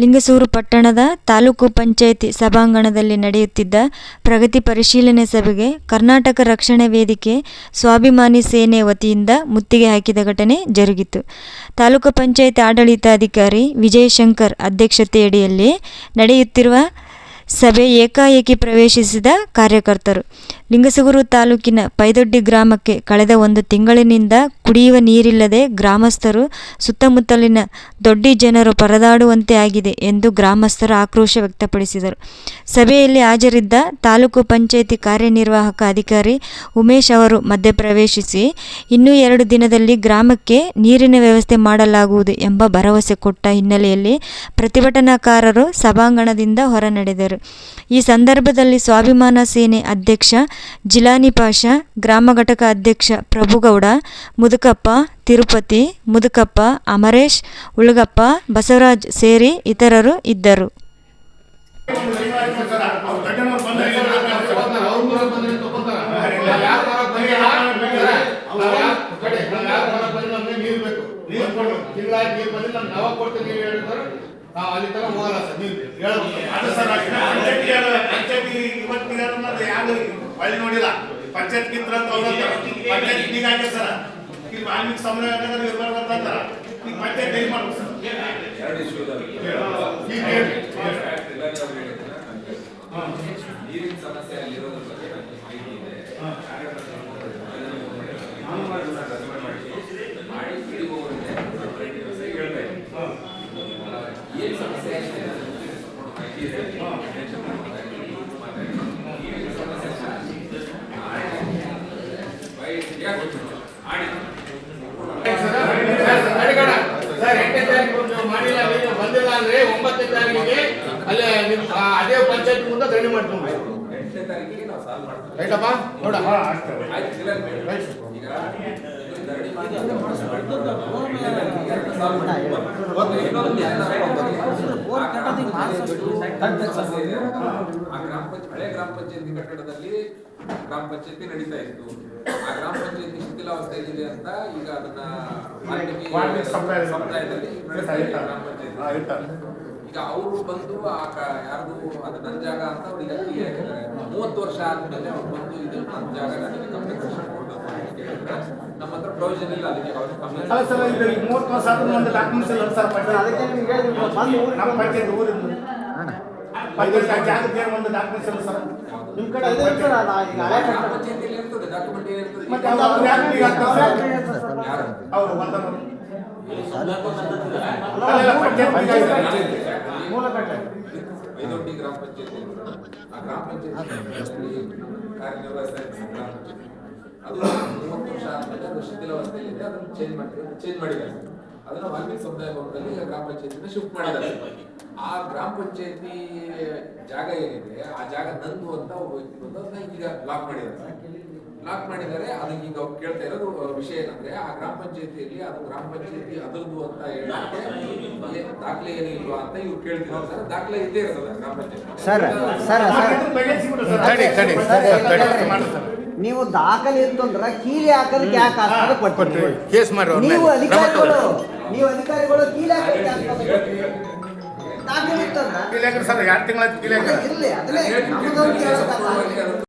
ಲಿಂಗಸೂರು ಪಟ್ಟಣದ ತಾಲೂಕು ಪಂಚಾಯಿತಿ ಸಭಾಂಗಣದಲ್ಲಿ ನಡೆಯುತ್ತಿದ್ದ ಪ್ರಗತಿ ಪರಿಶೀಲನೆ ಸಭೆಗೆ ಕರ್ನಾಟಕ ರಕ್ಷಣಾ ವೇದಿಕೆ ಸ್ವಾಭಿಮಾನಿ ಸೇನೆ ವತಿಯಿಂದ ಮುತ್ತಿಗೆ ಹಾಕಿದ ಘಟನೆ ಜರುಗಿತು. ತಾಲೂಕು ಪಂಚಾಯಿತಿ ಆಡಳಿತಾಧಿಕಾರಿ ವಿಜಯಶಂಕರ್ ಅಧ್ಯಕ್ಷತೆಯಡಿಯಲ್ಲಿ ನಡೆಯುತ್ತಿರುವ ಸಭೆ ಏಕಾಏಕಿ ಪ್ರವೇಶಿಸಿದ ಕಾರ್ಯಕರ್ತರು ಲಿಂಗಸೂರು ತಾಲೂಕಿನ ಪೈದೊಡ್ಡಿ ಗ್ರಾಮಕ್ಕೆ ಕಳೆದ 1 ತಿಂಗಳಿನಿಂದ ಕುಡಿಯುವ ನೀರಿಲ್ಲದೆ ಗ್ರಾಮಸ್ಥರು ಸುತ್ತಮುತ್ತಲಿನ ದೊಡ್ಡಿ ಜನರು ಪರದಾಡುವಂತೆ ಆಗಿದೆ ಎಂದು ಗ್ರಾಮಸ್ಥರು ಆಕ್ರೋಶ ವ್ಯಕ್ತಪಡಿಸಿದರು. ಸಭೆಯಲ್ಲಿ ಹಾಜರಿದ್ದ ತಾಲೂಕು ಪಂಚಾಯಿತಿ ಕಾರ್ಯನಿರ್ವಾಹಕ ಅಧಿಕಾರಿ ಉಮೇಶ್ ಅವರು ಮಧ್ಯಪ್ರವೇಶಿಸಿ ಇನ್ನೂ 2 ದಿನದಲ್ಲಿ ಗ್ರಾಮಕ್ಕೆ ನೀರಿನ ವ್ಯವಸ್ಥೆ ಮಾಡಲಾಗುವುದು ಎಂಬ ಭರವಸೆ ಕೊಟ್ಟ ಹಿನ್ನೆಲೆಯಲ್ಲಿ ಪ್ರತಿಭಟನಾಕಾರರು ಸಭಾಂಗಣದಿಂದ ಹೊರ ನಡೆದರು. ಈ ಸಂದರ್ಭದಲ್ಲಿ ಸ್ವಾಭಿಮಾನ ಸೇನೆ ಅಧ್ಯಕ್ಷ ಜಿಲಾನಿ ಪಾಷಾ, ಗ್ರಾಮ ಘಟಕ ಅಧ್ಯಕ್ಷ ಪ್ರಭುಗೌಡ, ಮುದುಕಪ್ಪ, ತಿರುಪತಿ, ಮುದುಕಪ್ಪ, ಅಮರೇಶ್, ಉಳಗಪ್ಪ, ಬಸವರಾಜ್ ಸೇರಿ ಇತರರು ಇದ್ದರು. ಅಲ್ಲಿ ತರ ಹೋಗಲ್ಲ ಸರ್. ನೀವು ಒಳ್ಳೆ ನೋಡಿಲ್ಲ ಪಂಚಾಯತ್ ಕಿತ್ರ ಪಂಚಾಯತ್ ಈಗ ಆಗಿದೆ ಸರ್. ಈಗ ವಾಲ್ಮೀಕಿ ಸಮುದಾಯ ಇರ್ಬಾರ್ದಂತಾರ ಈಗ ಪಂಚಾಯತ್ ಹೇಗೆ ಮಾಡ್ಬೇಕು ಸರ್? ನೀರಿನ ಸಮಸ್ಯೆ ಅಲ್ಲಿರೋದ್ರ ಬಗ್ಗೆ ಮಾಹಿತಿ ಇದೆ. ಏನು ಸಮಸ್ಯೆ ಮಾಡಿಲ್ಲ ಬಂದಿಲ್ಲ ಅಂದ್ರೆ 9ನೇ ತಾರೀಕಿಗೆ ಅಲ್ಲೇ ಅದೇ ಪಂಚಾಯತ್ ಮುಂದೆ ಧರಣಿ ಮಾಡ್ಕೊಂಡು 8ನೇ ತಾರೀಕಿಗೆ ನಾವು ಸಾಲ್ವ್ ಮಾಡ್ತೀವಿ. ರೈಟಪ್ಪ ನೋಡ ಹಳೆ ಗ್ರಾಮ ಪಂಚಾಯತಿ ಕಟ್ಟಡದಲ್ಲಿ ಗ್ರಾಮ ಪಂಚಾಯತಿ ನಡೀತಾ ಇತ್ತು. ಆ ಗ್ರಾಮ ಪಂಚಾಯತಿ ಶಿಥಿಲಾವಸ್ಥೆಯಲ್ಲಿದೆ ಅಂತ ಈಗ ಅದನ್ನ ಸಮುದಾಯದಲ್ಲಿ ಗ್ರಾಮ ಪಂಚಾಯತಿ ಈಗ ಅವರು ಬಂದು ಯಾರ್ದು ಅದು ನನ್ನ ಜಾಗ ಅಂತ ಅವ್ರಿಗೆ 30 ವರ್ಷ ಆದ್ಮೇಲೆ ಅವ್ರು ಬಂದು ಇದು ನನ್ನ ಜಾಗ ನನಗೆ ಕಂಪೆನ್ಸೇಷನ್ ಕೊಡಬೇಕು ಅಂತ ಕೇಳಿದ್ರೆ ನಮ್ಮ ಹತ್ರ ಪ್ರೊವಿಷನ್ ಇಲ್ಲ. ಅದಕ್ಕೆ ಅವ್ರಿಗೆ 30 ವರ್ಷ ಆದ್ಮೇಲೆ ಒಂದು ಡಾಕ್ಯುಮೆಂಟ್ಸ್ ಇಲ್ಲ ಸರ್. ಅದಕ್ಕೆ ನಿಮ್ಗೆ ನಮ್ಮ ಪಂಚಾಯತ್ ಊರಿಂದ ಜಾಗಕ್ಕೆ ಒಂದು ಡಾಕ್ಯುಮೆಂಟ್ಸ್ ಇಲ್ಲ ಸರ್. ನಿಮ್ಮ ಕಡೆ ಇದೆ ಸರ್. ಗ್ರಾಮ ಪಂಚಾಯತಿಯಲ್ಲಿ ಇರ್ತದೆ ಡಾಕ್ಯುಮೆಂಟ್ ಏನಿರ್ತದೆ. ಮತ್ತೆ ಅವರು ಬಂದವರು ಐದೊಡ್ಡಿ ಗ್ರಾಮ ಪಂಚಾಯತಿ ಆ ಗ್ರಾಮ ಪಂಚಾಯತಿ ಕಾರ್ಯನಿರ್ವಹಿಸ್ತಾ ಗ್ರಾಮ ಪಂಚಾಯತಿ ಅದು 30 ವರ್ಷ ಆದ್ಮೇಲೆ ಅದು ಶಿಥಿಲಾವಸ್ಥೆಯಲ್ಲಿದೆ. ಅದನ್ನು ಚೇಂಜ್ ಮಾಡಿದ್ದಾರೆ. ಅದನ್ನ ವಾಲ್ಮೀಕಿ ಸಮುದಾಯ ಭವನದಲ್ಲಿ ಗ್ರಾಮ ಪಂಚಾಯತಿನ ಶಿಫ್ಟ್ ಮಾಡಿದ್ದಾರೆ. ಆ ಗ್ರಾಮ ಪಂಚಾಯತಿ ಜಾಗ ಏನಿದೆ ಆ ಜಾಗ ನಂದು ಅಂತ ಒಬ್ಬ ವ್ಯಕ್ತಿ ಬಂದು ಅದನ್ನ ಈಗ ಲಾಕ್ ಮಾಡಿದ್ದಾರೆ. ಅದಕ್ಕೆ ಈಗ ಅವ್ರು ಕೇಳ್ತಾ ಇರೋದು ವಿಷಯ ಏನಂದ್ರೆ ಆ ಗ್ರಾಮ ಪಂಚಾಯತಿಯಲ್ಲಿ ಅದು ಗ್ರಾಮ ಪಂಚಾಯತಿ ಅದರದ್ದು ಅಂತ ಹೇಳಕ್ಕೆ ದಾಖಲೆ ಏನಿಲ್ವಾ ಅಂತ ಇವ್ರು ಕೇಳ್ತಿದ್ದಾರೆ ಸರ್. ದಾಖಲೆ ಇದ್ದೇ ಇರ್ತದೆ ಗ್ರಾಮ ಪಂಚಾಯತಿ. ನೀವು ದಾಖಲೆ ಇತ್ತಂದ್ರ ಕೀಲಿ ಹಾಕೋದಕ್ಕೆ ಯಾಕೆ ಹಾಕೋದು ಕೊಟ್ಬಿಟ್ರಿ? ಕೇಸ್ ಮಾಡಿ ನೀವು ಅಧಿಕಾರಿಗಳು ಕೀಲಿ ಹಾಕೋದಕ್ಕೆ ದಾಖಲೆ ಇತ್ತಂದ್ರ 2 ತಿಂಗಳ ಇರ್ಲಿ ಅದನ್ನೇ